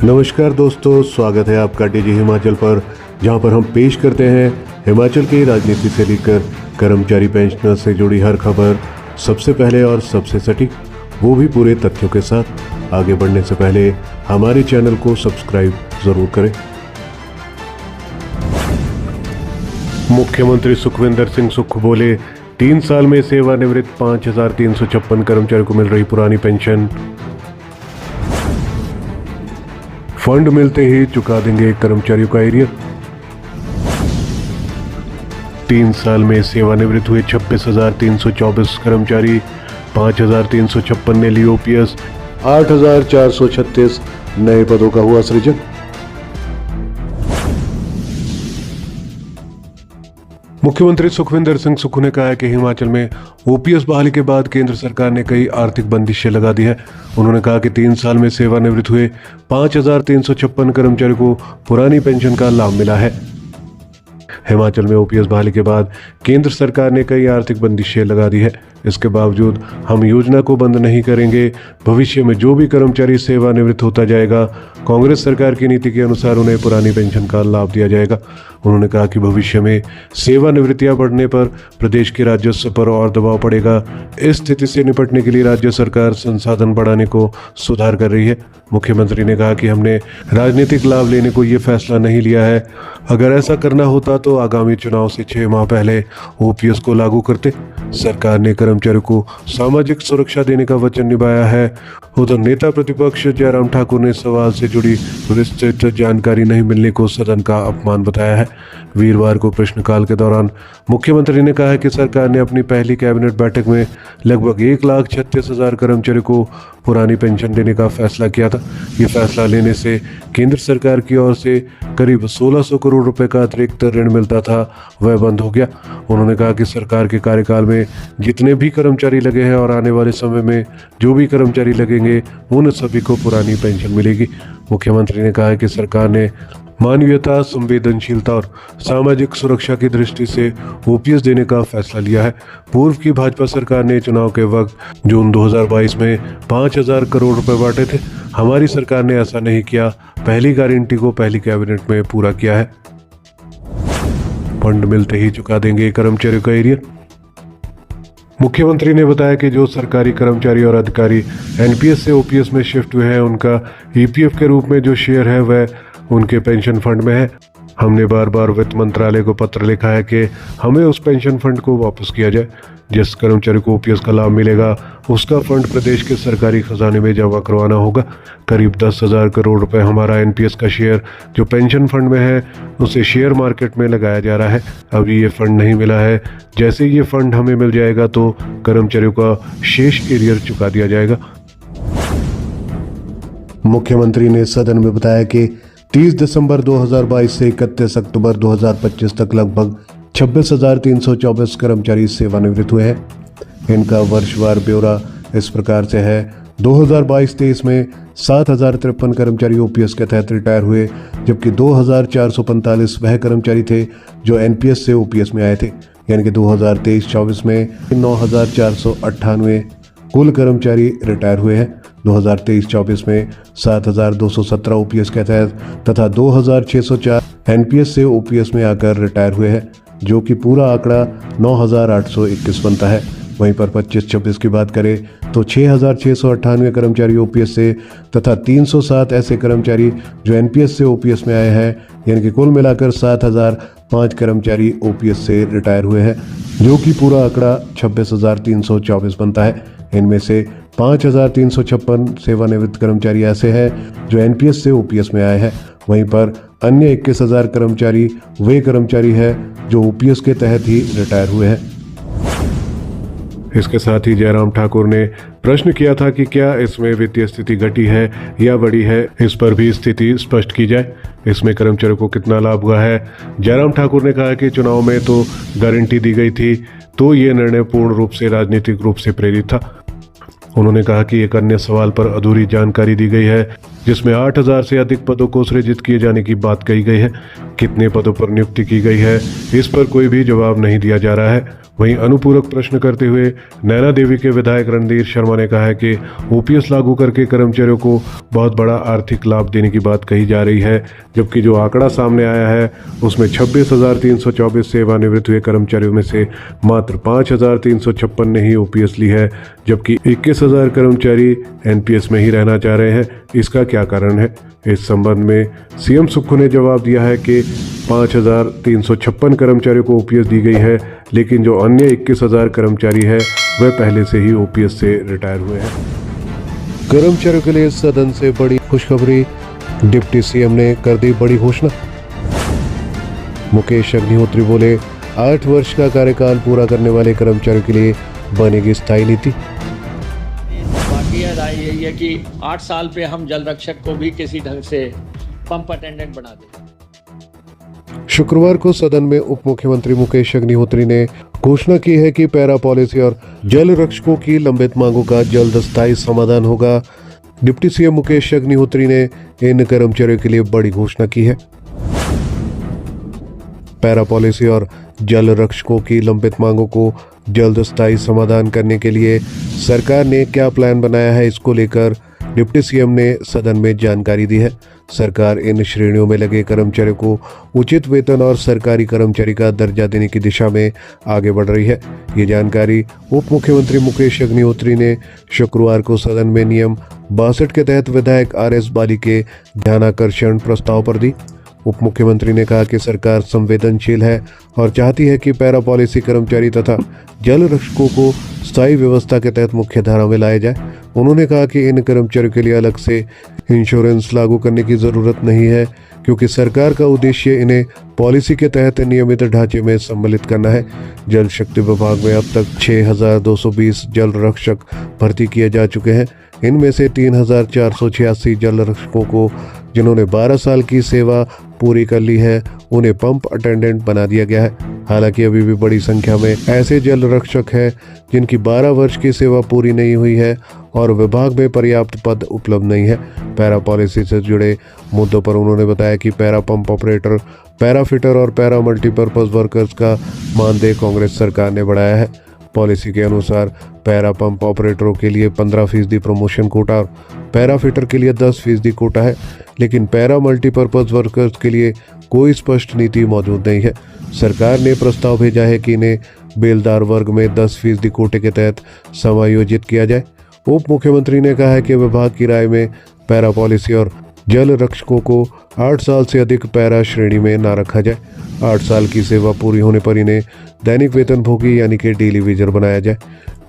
नमस्कार दोस्तों, स्वागत है आपका डीजी हिमाचल पर, जहां पर हम पेश करते हैं हिमाचल की राजनीति से लेकर कर्मचारी पेंशनर से जुड़ी हर खबर सबसे पहले और सबसे सटीक, वो भी पूरे तथ्यों के साथ। आगे बढ़ने से पहले हमारे चैनल को सब्सक्राइब जरूर करें। मुख्यमंत्री सुखविंदर सिंह सुक्खू बोले, 3 साल में सेवानिवृत्त 5,356 कर्मचारियों को मिल रही पुरानी पेंशन। फंड मिलते ही चुका देंगे कर्मचारियों का एरियर। 3 साल में सेवानिवृत्त हुए 26,324 कर्मचारी, 5,356 ने ली ओपीएस, 8,436 नए पदों का हुआ सृजन। मुख्यमंत्री सुखविंदर सिंह सुक्खू ने कहा है कि हिमाचल में ओपीएस बहाली के बाद केंद्र सरकार ने कई आर्थिक बंदिशें लगा दी है। उन्होंने कहा कि 3 साल में सेवानिवृत्त हुए 5,356 कर्मचारियों को पुरानी पेंशन का लाभ मिला है। हिमाचल में ओपीएस बहाली के बाद केंद्र सरकार ने कई आर्थिक बंदिशें लगा दी है। इसके बावजूद हम योजना को बंद नहीं करेंगे। भविष्य में जो भी कर्मचारी सेवानिवृत्त होता जाएगा, कांग्रेस सरकार की नीति के अनुसार उन्हें पुरानी पेंशन का लाभ दिया जाएगा। उन्होंने कहा कि भविष्य में सेवानिवृत्तियां बढ़ने पर प्रदेश के राजस्व पर और दबाव पड़ेगा। इस स्थिति से निपटने के लिए राज्य सरकार संसाधन बढ़ाने को सुधार कर रही है। मुख्यमंत्री ने कहा कि हमने राजनीतिक लाभ लेने को ये फैसला नहीं लिया है। अगर ऐसा करना होता तो आगामी चुनाव से 6 माह पहले ओपीएस को लागू करते। सरकार ने कर्मचारियों को सामाजिक सुरक्षा देने का वचन निभाया है। उधर नेता प्रतिपक्ष जयराम ठाकुर ने सवाल से जुड़ी विस्तृत जानकारी नहीं मिलने को सदन का अपमान बताया है। वीरवार को प्रश्नकाल के दौरान मुख्यमंत्री ने कहा है कि सरकार ने अपनी पहली कैबिनेट बैठक में लगभग 1,36,000 कर्मचारियों को पुरानी पेंशन देने का फैसला किया था। ये फैसला लेने से केंद्र सरकार की ओर से करीब 1,600 करोड़ रुपए का अतिरिक्त ऋण मिलता था, वह बंद हो गया। उन्होंने कहा कि सरकार के कार्यकाल में जितने भी कर्मचारी लगे हैं और आने वाले समय में जो भी कर्मचारी लगेंगे, उन सभी को पुरानी पेंशन मिलेगी। मुख्यमंत्री ने कहा है कि सरकार ने मानवीयता, संवेदनशीलता और सामाजिक सुरक्षा की दृष्टि से ओपीएस देने का फैसला लिया है। पूर्व की भाजपा सरकार ने चुनाव के वक्त जून 2022 में 5,000 करोड़ रुपए बांटे थे। हमारी सरकार ने ऐसा नहीं किया। पहली गारंटी को पहली कैबिनेट में पूरा किया है। फंड मिलते ही चुका देंगे कर्मचारियों का एरियर। मुख्यमंत्री ने बताया कि जो सरकारी कर्मचारी और अधिकारी एनपीएस से ओपीएस में शिफ्ट हुए हैं, उनका ईपीएफ के रूप में जो शेयर है वह उनके पेंशन फंड में है। हमने बार बार वित्त मंत्रालय को पत्र लिखा है कि हमें उस पेंशन फंड को वापस किया जाए। जिस कर्मचारी को ओपीएस का लाभ मिलेगा, उसका फंड प्रदेश के सरकारी खजाने में जमा करवाना होगा। करीब 10,000 करोड़ रुपए हमारा एनपीएस का शेयर जो पेंशन फंड में है, उसे शेयर मार्केट में लगाया जा रहा है। अभी ये फंड नहीं मिला है। जैसे ये फंड हमें मिल जाएगा तो कर्मचारियों का शेष एरियर चुका दिया जाएगा। मुख्यमंत्री ने सदन में बताया कि 30 दिसंबर 2022 से 31 अक्टूबर 2025 तक लगभग 26,324 कर्मचारी सेवानिवृत्त हुए हैं। इनका वर्षवार ब्यौरा इस प्रकार से है। 2022-23 में 7,053 कर्मचारी ओपीएस के तहत रिटायर हुए, जबकि 2,445 वह कर्मचारी थे जो एनपीएस से ओपीएस में आए थे। यानी कि 2023-24 में 9,498 कुल कर्मचारी रिटायर हुए हैं। 2023-24 में 7,217 ओपीएस के तहत तथा 2,604 एनपीएस से ओपीएस में आकर रिटायर हुए हैं, जो कि पूरा आंकड़ा 9,821 बनता है। वहीं पर 25-26 की बात करें तो 6,698 कर्मचारी ओपीएस से तथा 307 ऐसे कर्मचारी जो एनपीएस से ओपीएस में आए हैं, यानी कि कुल मिलाकर 7,005 कर्मचारी ओपीएस से रिटायर हुए हैं, जो कि पूरा आंकड़ा 26,324 बनता है। इनमें से 5,356 सेवानिवृत्त कर्मचारी ऐसे हैं जो एनपीएस से ओपीएस में आए हैं। वहीं पर अन्य 21,000 कर्मचारी वे कर्मचारी हैं जो ओपीएस के तहत ही रिटायर हुए हैं। इसके साथ ही जयराम ठाकुर ने प्रश्न किया था कि क्या इसमें वित्तीय स्थिति घटी है या बढ़ी है, इस पर भी स्थिति स्पष्ट की जाए। इसमें कर्मचारियों को कितना लाभ हुआ है। जयराम ठाकुर ने कहा कि चुनाव में तो गारंटी दी गई थी, तो ये निर्णय पूर्ण रूप से राजनीतिक रूप से प्रेरित था। उन्होंने कहा कि एक अन्य सवाल पर अधूरी जानकारी दी गई है, जिसमें 8,000 से अधिक पदों को सृजित किए जाने की बात कही गई है। कितने पदों पर नियुक्ति की गई है, इस पर कोई भी जवाब नहीं दिया जा रहा है। वहीं अनुपूरक प्रश्न करते हुए नैना देवी के विधायक रणधीर शर्मा ने कहा है कि ओपीएस लागू करके कर्मचारियों को बहुत बड़ा आर्थिक लाभ देने की बात कही जा रही है, जबकि जो आंकड़ा सामने आया है उसमें 26,324 सेवानिवृत्त हुए कर्मचारियों में से मात्र 5,356 ने ही ओपीएस ली है, जबकि 21,000 कर्मचारी एनपीएस में ही रहना चाह रहे हैं। इसका क्या कारण है? इस संबंध में सीएम सुक्खू ने जवाब दिया है कि 5,356 कर्मचारियों को ओपीएस दी गई है, लेकिन जो अन्य 21,000 कर्मचारी है वह पहले से ही ओपीएस से रिटायर हुए हैं। कर्मचारियों के लिए सदन से बड़ी खुशखबरी, डिप्टी सीएम ने कर दी बड़ी घोषणा। मुकेश अग्निहोत्री बोले, 8 वर्ष का कार्यकाल पूरा करने वाले कर्मचारियों के लिए बनेगी स्थायी नीति। बाकी राय यही है कि 8 साल पे हम जल रक्षक को भी किसी ढंग से पंप अटेंडेंट बना दें। शुक्रवार को सदन में उप मुख्यमंत्री मुकेश अग्निहोत्री ने घोषणा की है कि पैरा पॉलिसी और जल रक्षकों की लंबित मांगों का जल्द स्थायी समाधान होगा। डिप्टी सीएम मुकेश अग्निहोत्री ने इन कर्मचारियों के लिए बड़ी घोषणा की है। पैरा पॉलिसी और जल रक्षकों की लंबित मांगों को जल्द स्थायी समाधान करने के लिए सरकार ने क्या प्लान बनाया है, इसको लेकर डिप्टी सीएम ने सदन में जानकारी दी है। सरकार इन श्रेणियों में लगे कर्मचारियों को उचित वेतन और सरकारी कर्मचारी का दर्जा देने की दिशा में आगे बढ़ रही है। ये जानकारी उप मुख्यमंत्री मुकेश अग्निहोत्री ने शुक्रवार को सदन में नियम 62 के तहत विधायक आरएस बाली के ध्यानाकर्षण प्रस्ताव पर दी। उप मुख्यमंत्री ने कहा कि सरकार संवेदनशील है और चाहती है कि पैरा पॉलिसी कर्मचारी तथा जल रक्षकों को स्थायी व्यवस्था के तहत मुख्य धारा में लाया जाए। उन्होंने कहा कि इन कर्मचारियों के लिए अलग से इंश्योरेंस लागू करने की जरूरत नहीं है, क्योंकि सरकार का उद्देश्य इन्हें पॉलिसी के तहत नियमित ढांचे में सम्मिलित करना है। जल शक्ति विभाग में अब तक 6,220 जल रक्षक भर्ती किए जा चुके हैं। इनमें से 3,486 जल रक्षकों को, जिन्होंने 12 साल की सेवा पूरी कर ली है, उन्हें पंप अटेंडेंट बना दिया गया है। हालांकि अभी भी बड़ी संख्या में ऐसे जल रक्षक हैं जिनकी 12 वर्ष की सेवा पूरी नहीं हुई है और विभाग में पर्याप्त पद उपलब्ध नहीं है। पैरा पॉलिसी से जुड़े मुद्दों पर उन्होंने बताया कि para pump operator, para fitter और पैरा मल्टीपर्पज वर्कर्स का मानदेय कांग्रेस सरकार ने बढ़ाया है। पॉलिसी के अनुसार पैरा पंप ऑपरेटरों के लिए 15% प्रमोशन कोटा और पैरा फिटर के लिए 10% कोटा है, लेकिन पैरा मल्टीपर्पज वर्कर्स के लिए कोई स्पष्ट नीति मौजूद नहीं है। सरकार ने प्रस्ताव भेजा है कि इन्हें बेलदार वर्ग में 10% कोटे के तहत समायोजित किया जाए। उप मुख्यमंत्री ने कहा है कि विभाग की राय में पैरा पॉलिसी और जल रक्षकों को 8 साल से अधिक पैरा श्रेणी में न रखा जाए। 8 साल की सेवा पूरी होने पर इन्हें दैनिक वेतन भोगी यानी कि डेली वेजर बनाया जाए।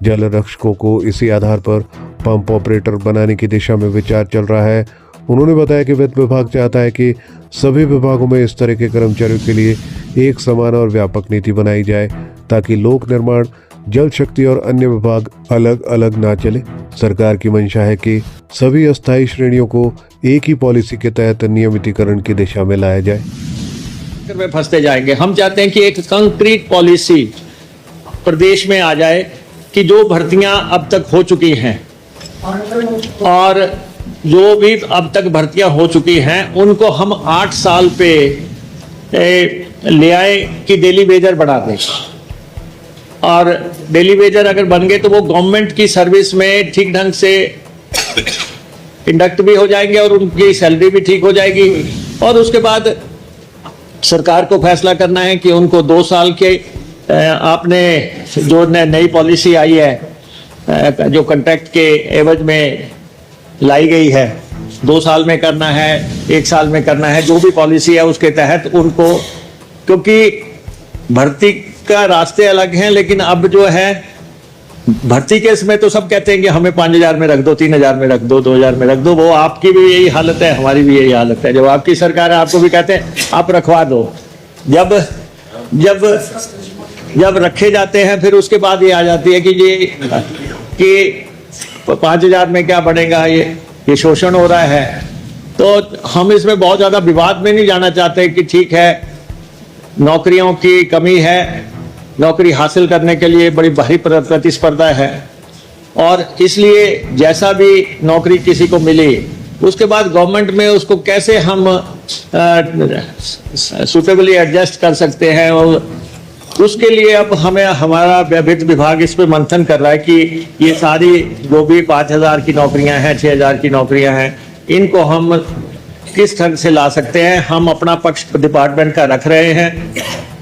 जल रक्षकों को इसी आधार पर पंप ऑपरेटर बनाने की दिशा में विचार चल रहा है। उन्होंने बताया कि वित्त विभाग चाहता है कि सभी विभागों में इस तरह के कर्मचारियों के लिए एक समान और व्यापक नीति बनाई जाए, ताकि लोक निर्माण, जल शक्ति और अन्य विभाग अलग अलग ना चले। सरकार की मंशा है कि सभी अस्थायी श्रेणियों को एक ही पॉलिसी के तहत नियमितीकरण की दिशा में लाया जाए। में फंसते जाएंगे। हम चाहते हैं कि एक कंक्रीट पॉलिसी प्रदेश में आ जाए कि जो भर्तियां अब तक हो चुकी हैं और जो भी अब तक भर्तियां हो चुकी हैं उनको हम 8 साल पे ले आए कि डेली वेजर बढ़ा दें, और डेली वेजर अगर बन गए तो वो गवर्नमेंट की सर्विस में ठीक ढंग से इंडक्ट भी हो जाएंगे और उनकी सैलरी भी ठीक हो जाएगी। और उसके बाद सरकार को फैसला करना है कि उनको 2 साल के आपने जो नई पॉलिसी आई है जो कॉन्ट्रैक्ट के एवज में लाई गई है, 2 साल में करना है, 1 साल में करना है, जो भी पॉलिसी है उसके तहत उनको, क्योंकि भर्ती का रास्ते अलग हैं, लेकिन अब जो है भर्ती केस में तो सब कहते हैं कि हमें 5,000 में रख दो, 3,000 में रख दो, 2,000 में रख दो। वो आपकी भी यही हालत है, हमारी भी यही हालत है। जब आपकी सरकार है आपको भी कहते हैं आप रखवा दो। जब जब जब रखे जाते हैं फिर उसके बाद ये आ जाती है कि 5,000 में क्या बढ़ेगा, ये शोषण हो रहा है। तो हम इसमें बहुत ज्यादा विवाद में नहीं जाना चाहते कि ठीक है नौकरियों की कमी है, नौकरी हासिल करने के लिए बड़ी भारी प्रतिस्पर्धा है, और इसलिए जैसा भी नौकरी किसी को मिली उसके बाद गवर्नमेंट में उसको कैसे हम सुटेबली एडजस्ट कर सकते हैं, और उसके लिए अब हमें हमारा वित्त विभाग इस पे मंथन कर रहा है कि ये सारी जो भी 5,000 की नौकरियां हैं, 6,000 की नौकरियां हैं, इनको हम किस ढंग से ला सकते हैं। हम अपना पक्ष डिपार्टमेंट का रख रहे हैं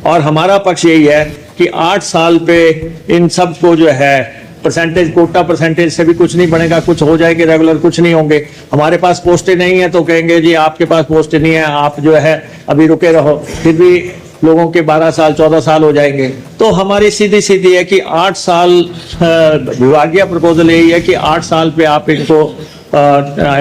और हमारा पक्ष यही है कि 8 साल पे इन सब को जो है परसेंटेज, कोटा परसेंटेज से भी कुछ नहीं बनेगा, कुछ हो जाएंगे रेगुलर, कुछ नहीं होंगे। हमारे पास पोस्टें नहीं है तो कहेंगे जी आपके पास पोस्टें नहीं है, आप जो है अभी रुके रहो, फिर भी लोगों के 12 साल 14 साल हो जाएंगे। तो हमारी सीधी सीधी है कि 8 साल, विभागीय प्रपोजल यही है कि 8 साल पे आप इनको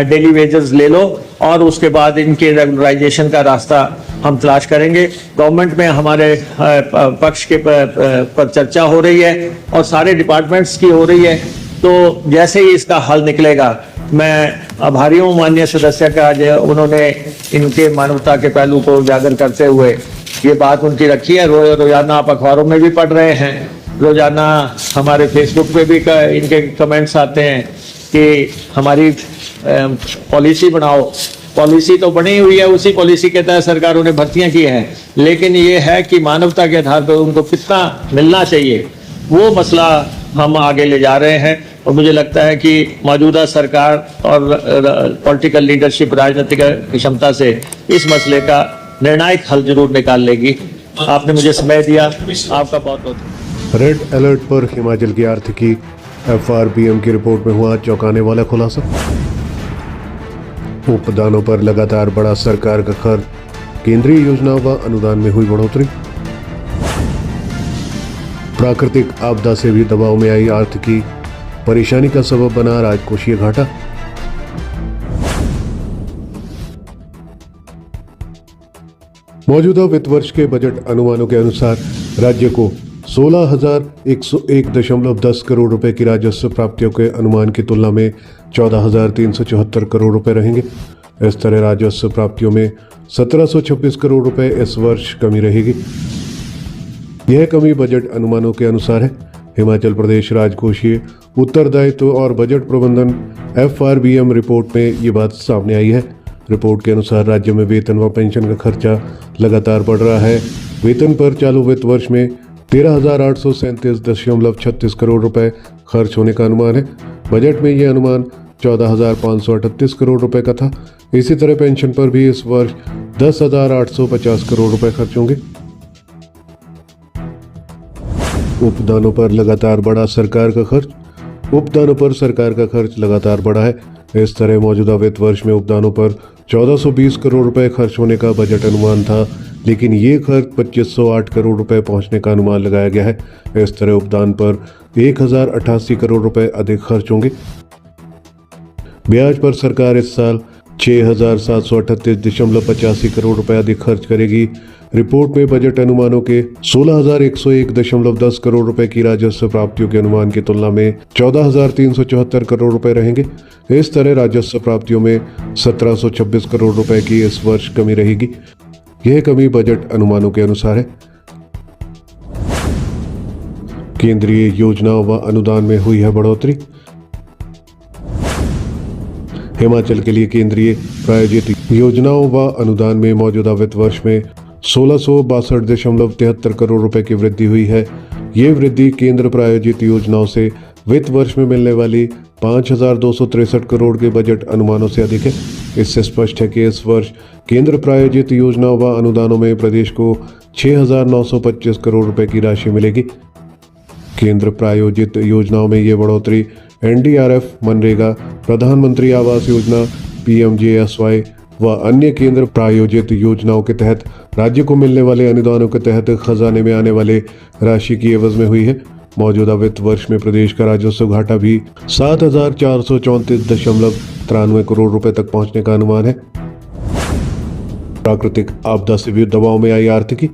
डेली वेजेस ले लो और उसके बाद इनके रेगुलराइजेशन का रास्ता हम तलाश करेंगे। गवर्नमेंट में हमारे पक्ष के पर चर्चा हो रही है और सारे डिपार्टमेंट्स की हो रही है। तो जैसे ही इसका हल निकलेगा, मैं आभारी हूँ माननीय सदस्य का, जो उन्होंने इनके मानवता के पहलू को उजागर करते हुए ये बात उनकी रखी है। रोजाना आप अखबारों में भी पढ़ रहे हैं, रोजाना हमारे फेसबुक पे भी इनके कमेंट्स आते हैं कि हमारी पॉलिसी बनाओ। पॉलिसी तो बनी हुई है, उसी पॉलिसी के तहत सरकारों ने भर्तियां की हैं, लेकिन ये है कि मानवता के आधार पर उनको कितना मिलना चाहिए, वो मसला हम आगे ले जा रहे हैं। और मुझे लगता है कि मौजूदा सरकार और पॉलिटिकल लीडरशिप, राजनीतिक क्षमता से इस मसले का निर्णायक हल जरूर निकाल लेगी। आपने मुझे समय दिया, आपका बहुत बहुत। रेड अलर्ट पर हिमाचल की आर्थिकी, FRBM की रिपोर्ट में हुआ चौंकाने वाला खुलासा। उपदानों पर लगातार बढ़ा सरकार का खर्च, केंद्रीय योजनाओं व अनुदान में हुई बढ़ोतरी। प्राकृतिक आपदा से भी दबाव में आई आर्थिकी, परेशानी का सबब बना राजकोषीय घाटा। मौजूदा वित्त वर्ष के बजट अनुमानों के अनुसार राज्य को 16,101.10 करोड़ रुपए की राजस्व प्राप्तियों के अनुमान की तुलना में 14,374 करोड़ रुपए रहेंगे। इस तरह राजस्व प्राप्तियों में 1,726 करोड़ रुपए इस वर्ष कमी रहेगी। यह कमी बजट अनुमानों के अनुसार है। हिमाचल प्रदेश राजकोषीय उत्तरदायित्व और बजट प्रबंधन FRBM रिपोर्ट में ये बात सामने आई है। रिपोर्ट के अनुसार राज्य में वेतन व पेंशन का खर्चा लगातार बढ़ रहा है। वेतन पर चालू वित्त वर्ष में 13,837.36 करोड़ रुपए खर्च होने का अनुमान है। बजट में यह अनुमान 14,538 करोड़ रुपए का था। इसी तरह पेंशन पर भी इस वर्ष 10,850 करोड़ रुपए खर्च होंगे। उपदानों पर लगातार बढ़ा सरकार का खर्च। उपदानों पर सरकार का खर्च लगातार बढ़ा है। इस तरह मौजूदा वित्त वर्ष में उपदानों पर 1420 करोड़ रुपए खर्च होने का बजट अनुमान था, लेकिन ये खर्च 2508 करोड़ रुपए पहुंचने का अनुमान लगाया गया है। इस तरह उपदान पर 1088 करोड़ रुपए अधिक खर्च होंगे। ब्याज पर सरकार इस साल 6,738.85 करोड़ रुपए अधिक खर्च करेगी। रिपोर्ट में बजट अनुमानों के 16,101.10 करोड़ रुपए की राजस्व प्राप्तियों के अनुमान की तुलना में 14,374 करोड़ रुपए रहेंगे। इस तरह राजस्व प्राप्तियों में 1,726 करोड़ रुपए की इस वर्ष कमी रहेगी। यह कमी बजट अनुमानों के अनुसार है। केंद्रीय योजनाओं व अनुदान में हुई है बढ़ोतरी। हिमाचल के लिए केंद्रीय प्रायोजित योजनाओं व अनुदान में मौजूदा वित्त वर्ष में 1662.73 करोड़ रुपए की वृद्धि हुई है। ये वृद्धि केंद्र प्रायोजित योजनाओं से वित्त वर्ष में मिलने वाली 5,263 करोड़ के बजट अनुमानों से अधिक है। इससे स्पष्ट है कि इस वर्ष केंद्र प्रायोजित योजनाओं व अनुदानों में प्रदेश को 6,925 करोड़ रुपए की राशि मिलेगी। केंद्र प्रायोजित योजनाओं में ये बढ़ोतरी NDRF, मनरेगा, प्रधानमंत्री आवास योजना, PMJSY व अन्य केंद्र प्रायोजित योजनाओं के तहत राज्य को मिलने वाले अनुदानों के तहत खजाने में आने वाले राशि की एवज में हुई है। मौजूदा वित्त वर्ष में प्रदेश का राजस्व घाटा भी 7,434.93 करोड़ रुपए तक पहुंचने का अनुमान है। प्राकृतिक आपदा से भी दबाव में आई आर्थिकी।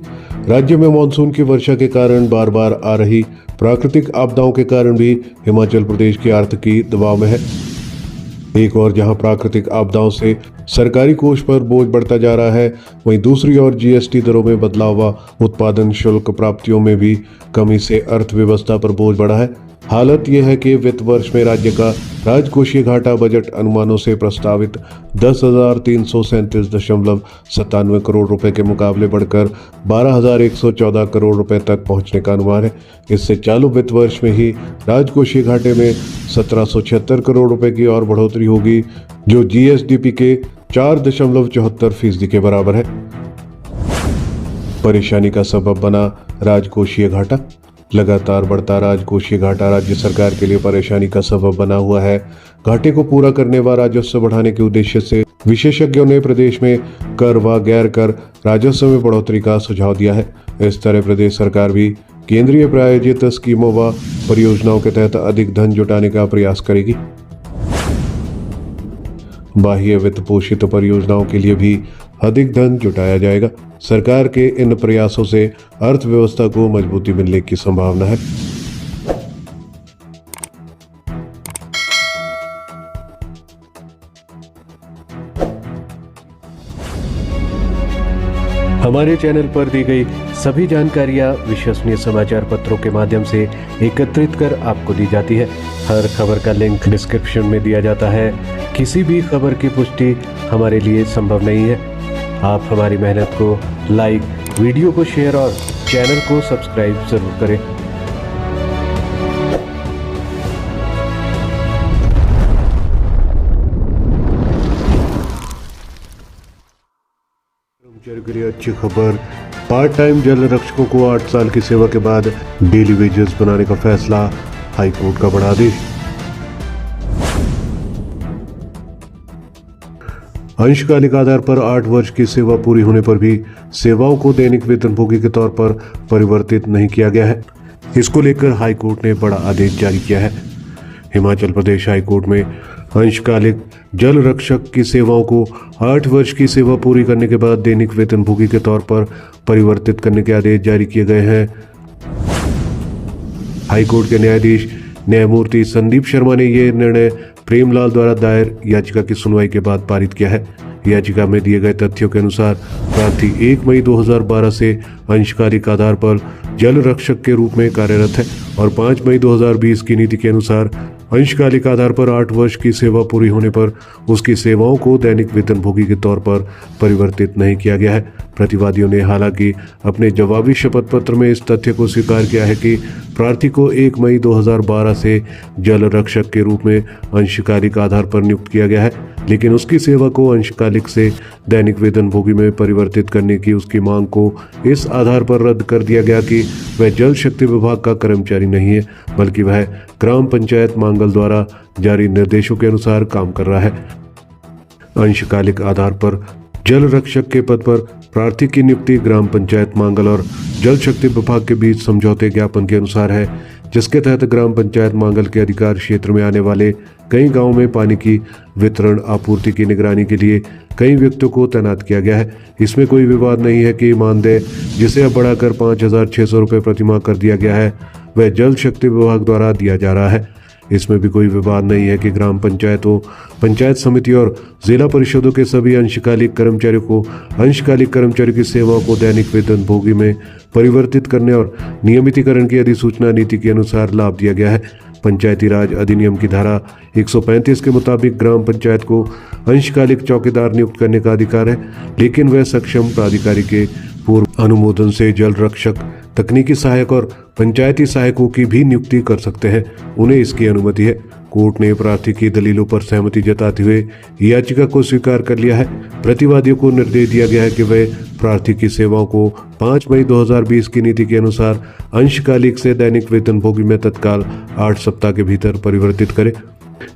राज्य में मानसून की वर्षा के कारण बार बार आ रही प्राकृतिक आपदाओं के कारण भी हिमाचल प्रदेश की आर्थिकी दबाव में है। एक और जहां प्राकृतिक आपदाओं से सरकारी कोष पर बोझ बढ़ता जा रहा है, वहीं दूसरी ओर GST दरों में बदलाव व उत्पादन शुल्क प्राप्तियों में भी कमी से अर्थव्यवस्था पर बोझ बढ़ा है। हालत यह है कि वित्त वर्ष में राज्य का राजकोषीय घाटा बजट अनुमानों से प्रस्तावित 10,337.97 करोड़ रुपए के मुकाबले बढ़कर 12,114 करोड़ रुपए तक पहुंचने का अनुमान है। इससे चालू वित्त वर्ष में ही राजकोषीय घाटे में 1776 करोड़ रुपए की और बढ़ोतरी होगी, जो जीएसडीपी के 4.74% के बराबर है। परेशानी का सबब बना राजकोषीय घाटा। लगातार बढ़ता राजकोषीय घाटा राज्य सरकार के लिए परेशानी का सबब बना हुआ है। घाटे को पूरा करने व राजस्व बढ़ाने के उद्देश्य से विशेषज्ञों ने प्रदेश में कर व गैर कर राजस्व में बढ़ोतरी का सुझाव दिया है। इस तरह प्रदेश सरकार भी केंद्रीय प्रायोजित स्कीमों व परियोजनाओं के तहत अधिक धन जुटाने का प्रयास करेगी। बाह्य वित्त पोषित परियोजनाओं के लिए भी अधिक धन जुटाया जाएगा। सरकार के इन प्रयासों से अर्थव्यवस्था को मजबूती मिलने की संभावना है। हमारे चैनल पर दी गई सभी जानकारियां विश्वसनीय समाचार पत्रों के माध्यम से एकत्रित कर आपको दी जाती है। हर खबर का लिंक डिस्क्रिप्शन में दिया जाता है। किसी भी खबर की पुष्टि हमारे लिए संभव नहीं है। आप हमारी मेहनत को लाइक, वीडियो को शेयर और चैनल को सब्सक्राइब जरूर करें। कर्मचारियों के लिए अच्छी खबर। पार्ट टाइम जल रक्षकों को 8 साल की सेवा के बाद डेली वेजेस बनाने का फैसला। हाईकोर्ट का बड़ा आदेश। अंशकालिक आधार पर 8 वर्ष की सेवा पूरी होने पर भी सेवाओं को दैनिक वेतनभोगी के तौर पर परिवर्तित नहीं किया गया है। इसको लेकर हाईकोर्ट ने बड़ा आदेश जारी किया है। हिमाचल प्रदेश हाईकोर्ट में अंशकालिक जल रक्षक की सेवाओं को 8 वर्ष की सेवा पूरी करने के बाद दैनिक वेतनभोगी के तौर पर परिवर्तित करने के आदेश जारी किए गए हैं। हाईकोर्ट के न्यायाधीश न्यायमूर्ति संदीप शर्मा ने यह निर्णय प्रेमलाल द्वारा दायर याचिका की सुनवाई के बाद पारित किया है। याचिका में दिए गए तथ्यों के अनुसार प्रार्थी 1 मई 2012 से अंशकालिक आधार पर जल रक्षक के रूप में कार्यरत है और 5 मई 2020 की नीति के अनुसार अंशकालिक आधार पर 8 वर्ष की सेवा पूरी होने पर उसकी सेवाओं को दैनिक वेतनभोगी के तौर पर परिवर्तित नहीं किया गया है। प्रतिवादियों ने हालांकि अपने जवाबी शपथ पत्र में इस तथ्य को स्वीकार किया है कि प्रार्थी को 1 मई 2012 से जल रक्षक के रूप में अंशकालिक आधार पर नियुक्त किया गया है, लेकिन उसकी सेवा को अंशकालिक से दैनिक वेतनभोगी में परिवर्तित करने की उसकी मांग को इस आधार पर रद्द कर दिया गया कि वह जल शक्ति विभाग का कर्मचारी नहीं है, बल्कि वह ग्राम पंचायत मांगल द्वारा जारी निर्देशों के अनुसार काम कर रहा है। अंशकालिक आधार पर जल रक्षक के पद पर प्रार्थी की नियुक्ति ग्राम पंचायत मांगल और जल शक्ति विभाग के बीच समझौते ज्ञापन के अनुसार है, जिसके तहत ग्राम पंचायत मांगल के अधिकार क्षेत्र में आने वाले कई गांवों में पानी की वितरण आपूर्ति की निगरानी के लिए कई व्यक्तियों को तैनात किया गया है। इसमें कोई विवाद नहीं है कि मानदेय, जिसे अब बढ़ाकर 5,600 रुपये प्रतिमाह कर दिया गया है, वह जल शक्ति विभाग द्वारा दिया जा रहा है। इसमें भी कोई विवाद नहीं है कि ग्राम पंचायतों, पंचायत समिति और जिला परिषदों के सभी अंशकालिक कर्मचारियों को अंशकालिक कर्मचारियों की सेवाओं को दैनिक वेतनभोगी में परिवर्तित करने और नियमितीकरण की अधिसूचना नीति के अनुसार लाभ दिया गया है। पंचायती राज अधिनियम की धारा 135 के मुताबिक ग्राम पंचायत को अंशकालिक चौकीदार नियुक्त करने का अधिकार है, लेकिन वह सक्षम प्राधिकारी के पूर्व अनुमोदन से जल रक्षक, तकनीकी सहायक और पंचायती सहायकों की भी नियुक्ति कर सकते हैं। उन्हें इसकी अनुमति है। कोर्ट ने प्रार्थी की दलीलों पर सहमति जताते हुए याचिका को स्वीकार कर लिया है। प्रतिवादियों को निर्देश दिया गया है कि वे प्रार्थी की सेवाओं को 5 मई 2020 की नीति के अनुसार अंशकालिक से दैनिक वेतनभोगी में तत्काल 8 सप्ताह के भीतर परिवर्तित करें।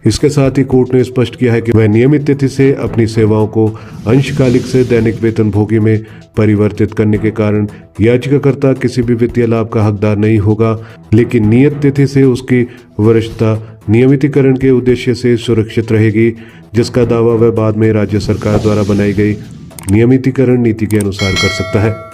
इसके साथ ही कोर्ट ने स्पष्ट किया है कि वह नियमित तिथि से अपनी सेवाओं को अंशकालिक से दैनिक वेतनभोगी में परिवर्तित करने के कारण याचिकाकर्ता किसी भी वित्तीय लाभ का हकदार नहीं होगा, लेकिन नियत तिथि से उसकी वरिष्ठता नियमितीकरण के उद्देश्य से सुरक्षित रहेगी, जिसका दावा वह बाद में राज्य सरकार द्वारा बनाई गई नियमितीकरण नीति के अनुसार कर सकता है।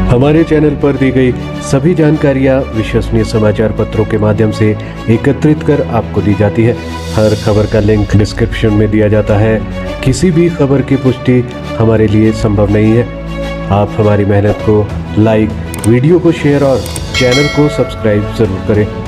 हमारे चैनल पर दी गई सभी जानकारियां विश्वसनीय समाचार पत्रों के माध्यम से एकत्रित कर आपको दी जाती है। हर खबर का लिंक डिस्क्रिप्शन में दिया जाता है। किसी भी खबर की पुष्टि हमारे लिए संभव नहीं है। आप हमारी मेहनत को लाइक, वीडियो को शेयर और चैनल को सब्सक्राइब जरूर करें।